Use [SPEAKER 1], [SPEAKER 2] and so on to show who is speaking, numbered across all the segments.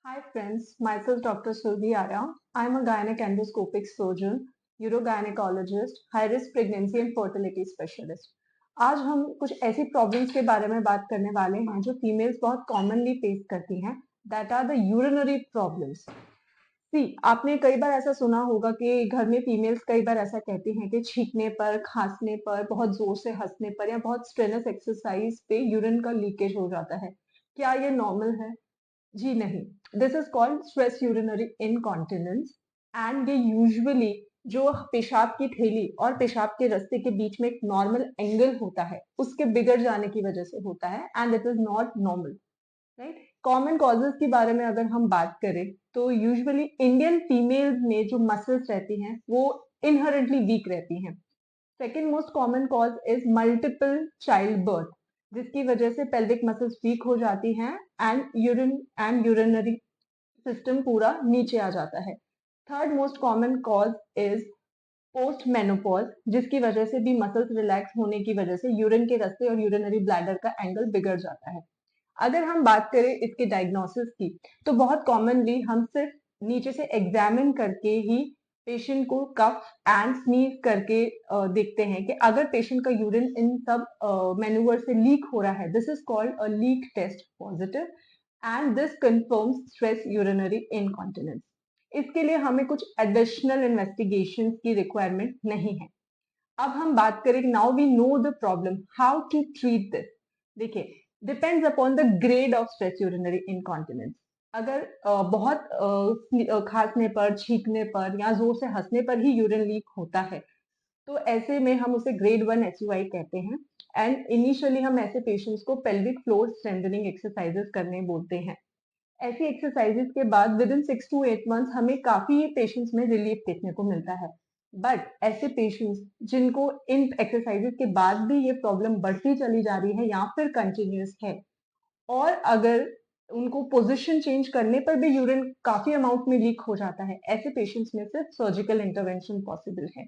[SPEAKER 1] Hi friends, myself Dr. Surbi Arya. I am a gynec endoscopic surgeon, urogynecologist, high risk pregnancy and fertility specialist. आज हम कुछ ऐसी problems के बारे में बात करने वाले हैं जो फीमेल्स बहुत कॉमनली फेस करती हैं, that are the urinary problems. See आपने कई बार ऐसा सुना होगा कि घर में फीमेल्स कई बार ऐसा कहती हैं कि छींकने पर, खांसने पर, बहुत जोर से हंसने पर या बहुत स्ट्रेनस एक्सरसाइज पे यूरिन का लीकेज हो जाता है। क्या ये नॉर्मल है? जी नहीं। This is called stress urinary incontinence and ये यूजुअली जो पेशाब की थैली और पेशाब के रास्ते के बीच में एक नॉर्मल एंगल होता है उसके बिगड़ जाने की वजह से होता है and it is not normal, right. Common causes के बारे में अगर हम बात करें तो यूजुअली इंडियन फीमेल्स में जो मसल्स रहती हैं वो इनहेरेंटली वीक रहती हैं। Second most common cause is multiple child birth, जिसकी वजह से पेल्विक मसल्स वीक हो जाती हैं एंड यूरिनरी सिस्टम पूरा नीचे आ जाता है। Third most common cause is post menopause, जिसकी वजह से भी मसल्स रिलैक्स होने की वजह से यूरिन के रास्ते और यूरिनरी ब्लैडर का एंगल बिगड़ जाता है। अगर हम बात करें इसके डायग्नोसिस की तो बहुत कॉमनली हम सिर्फ नीचे से एग्जामिन करके ही पेशेंट को कफ एंड स्नीज करके देखते हैं कि अगर पेशेंट का यूरिन इन सब मैन्यूवर से लीक हो रहा है, this is called a leak test positive and this confirms stress urinary incontinence. इसके लिए हमें कुछ एडिशनल इन्वेस्टिगेशन की रिक्वायरमेंट नहीं है। अब हम बात करें, now we know the problem, how to treat this. देखिए, depends upon the grade of stress urinary incontinence. अगर खांसने पर, छींकने पर या जोर से हंसने पर ही यूरिन लीक होता है तो ऐसे में हम उसे ग्रेड 1 एसयूआई कहते हैं एंड इनिशियली हम ऐसे पेशेंट्स को पेल्विक फ्लोर स्ट्रेंथनिंग एक्सरसाइजेस करने बोलते हैं। ऐसी एक्सरसाइजेस के बाद विद इन 6 to 8 मंथ्स हमें काफी पेशेंट्स में रिलीफ देखने को मिलता है। बट ऐसे पेशेंट्स जिनको इन एक्सरसाइजेस के बाद भी ये प्रॉब्लम बढ़ती चली जा रही है या फिर कंटिन्यूस है और अगर उनको पोजीशन चेंज करने पर भी यूरिन काफी अमाउंट में लीक हो जाता है, ऐसे पेशेंट्स में सिर्फ सर्जिकल इंटरवेंशन पॉसिबल है।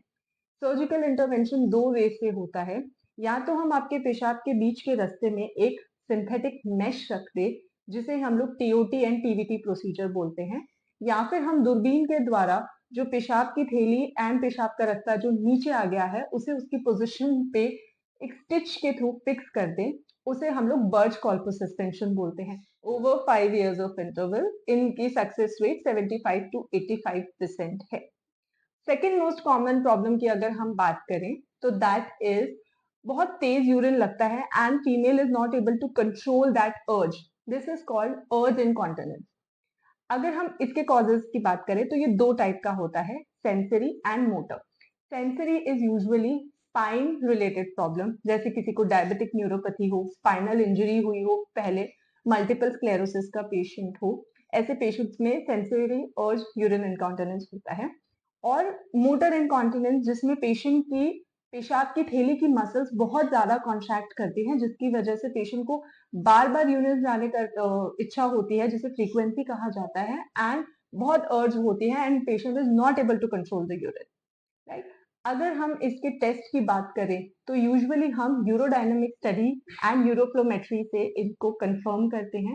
[SPEAKER 1] सर्जिकल इंटरवेंशन दो वे से होता है। या तो हम आपके पेशाब के बीच के रास्ते में एक सिंथेटिक मेश रख दे, जिसे हम लोग टीओटी एंड टीवीटी प्रोसीजर बोलते हैं, या फिर हम दूरबीन के द्वारा जो पेशाब की थैली एंड पेशाब का रास्ता जो नीचे आ गया है उसे उसकी पोजीशन पे एक स्टिच के थ्रू फिक्स कर दें। उसे हम लोग बर्च कॉर्पस सस्पेंशन बोलते हैं। ओवर 5 years ऑफ इंटरवल इनकी सक्सेस रेट 75 to 85% है। सेकेंड मोस्ट कॉमन प्रॉब्लम की अगर हम बात करें तो दैट इज बहुत तेज यूरिन लगता है and female is not able to control that urge. This is called urge incontinence. अगर हम इसके कॉजेज की बात करें तो ये दो टाइप का होता है, sensory and motor. Sensory is usually spine related problem, जैसे किसी को डायबिटिक न्यूरोपैथी हो, स्पाइनल इंजरी हुई हो पहले, मल्टीपल स्क्लेरोसिस का पेशेंट हो, ऐसे पेशेंट्स में सेंसरी अर्ज यूरिन इनकॉन्टिनेंस होता है। और मोटर इनकॉन्टिनेंस जिसमें पेशेंट की पेशाब की थैली की मसल्स बहुत ज्यादा कॉन्ट्रैक्ट करती हैं, जिसकी वजह से पेशेंट को बार बार यूरिन जाने का इच्छा होती है, जिसे फ्रीक्वेंसी कहा जाता है, एंड बहुत अर्ज होती है and patient is not able to control the urine, right. अगर हम इसके टेस्ट की बात करें तो यूजुअली हम यूरोडायनेमिक स्टडी एंड यूरोफ्लोमेट्री से इनको कंफर्म करते हैं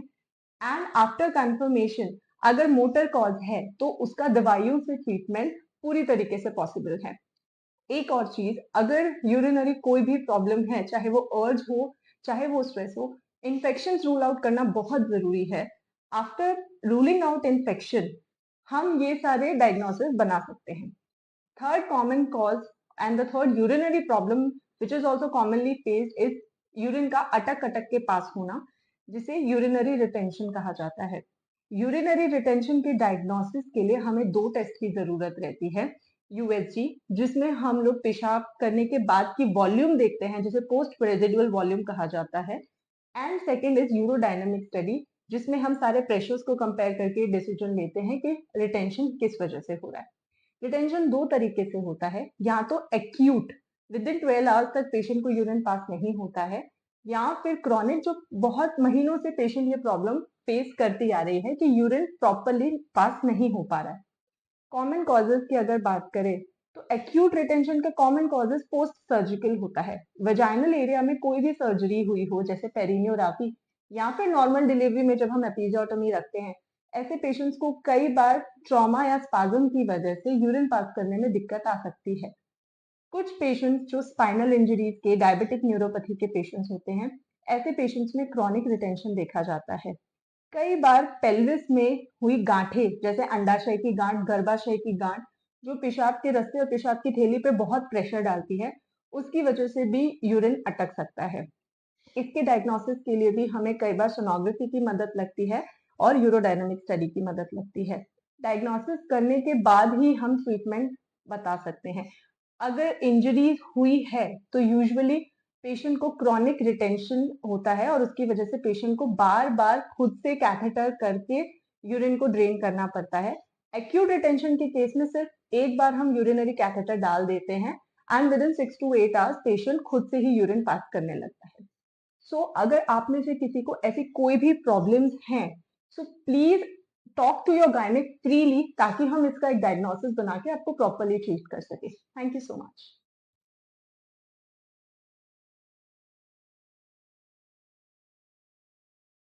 [SPEAKER 1] एंड आफ्टर कंफर्मेशन अगर मोटर कॉज है तो उसका दवाइयों से ट्रीटमेंट पूरी तरीके से पॉसिबल है। एक और चीज, अगर यूरिनरी कोई भी प्रॉब्लम है, चाहे वो अर्ज हो चाहे वो स्ट्रेस हो, इन्फेक्शन रूल आउट करना बहुत जरूरी है। आफ्टर रूलिंग आउट इन्फेक्शन हम ये सारे डायग्नोसिस बना सकते हैं। Third common cause and the third urinary problem which is also commonly faced is urine का अटक अटक के पास होना, जिसे यूरिनरी रिटेंशन कहा जाता है। यूरिनरी रिटेंशन के डायग्नोसिस के लिए हमें दो टेस्ट की जरूरत रहती है। यूएसजी, जिसमें हम लोग पेशाब करने के बाद की वॉल्यूम देखते हैं, जिसे पोस्ट रेजिडुअल वॉल्यूम कहा जाता है। And second is urodynamic study, जिसमें हम सारे प्रेशर्स को कंपेयर करके डिसीजन लेते हैं कि रिटेंशन किस वजह से हो रहा है। रिटेंशन दो तरीके से होता है, या तो एक्यूट, विद इन 12 आवर्स तक पेशेंट को यूरिन पास नहीं होता है, या फिर क्रॉनिक, जो बहुत महीनों से पेशेंट ये प्रॉब्लम फेस करती आ रही है कि यूरिन प्रॉपरली पास नहीं हो पा रहा है। कॉमन कॉजेज की अगर बात करें तो एक्यूट रिटेंशन का कॉमन कॉजेज पोस्ट सर्जिकल होता है। वेजाइनल एरिया में कोई भी सर्जरी हुई हो, जैसे पेरिनियोग्राफी या फिर नॉर्मल डिलीवरी में जब हम एपिजोटोमी रखते हैं, ऐसे पेशेंट्स को कई बार ट्रॉमा या स्पाज्म की वजह से यूरिन पास करने में दिक्कत आ सकती है। कुछ पेशेंट्स जो स्पाइनल इंजरीज के, डायबिटिक न्यूरोपैथी के पेशेंट्स होते हैं, ऐसे पेशेंट्स में क्रॉनिक रिटेंशन देखा जाता है। कई बार पेल्विस में हुई गांठें, जैसे अंडाशय की गांठ, गर्भाशय की गांठ, जो पेशाब के रास्ते और पेशाब की थैली पे बहुत प्रेशर डालती है, उसकी वजह से भी यूरिन अटक सकता है। इसके डायग्नोसिस के लिए भी हमें कई बार सोनोग्राफी की मदद लगती है और यूरोडायनामिक स्टडी की मदद लगती है। डायग्नोसिस करने के बाद ही हम ट्रीटमेंट बता सकते हैं। अगर इंजरी हुई है तो यूजुअली पेशेंट को क्रॉनिक रिटेंशन होता है और उसकी वजह से पेशेंट को बार बार खुद से कैथेटर करके यूरिन को ड्रेन करना पड़ता है। एक्यूट रिटेंशन के केस में सिर्फ एक बार हम यूरिनरी कैथेटर डाल देते हैं and with in 6 to 8 hours patient खुद से ही यूरिन पास करने लगता है। अगर आप में से किसी को ऐसी कोई भी प्रॉब्लम्स हैं, so please talk to your gynaec freely, ताकि हम इसका एक डायग्नोसिस बना के आपको प्रॉपरली ट्रीट कर सके। Thank you so much.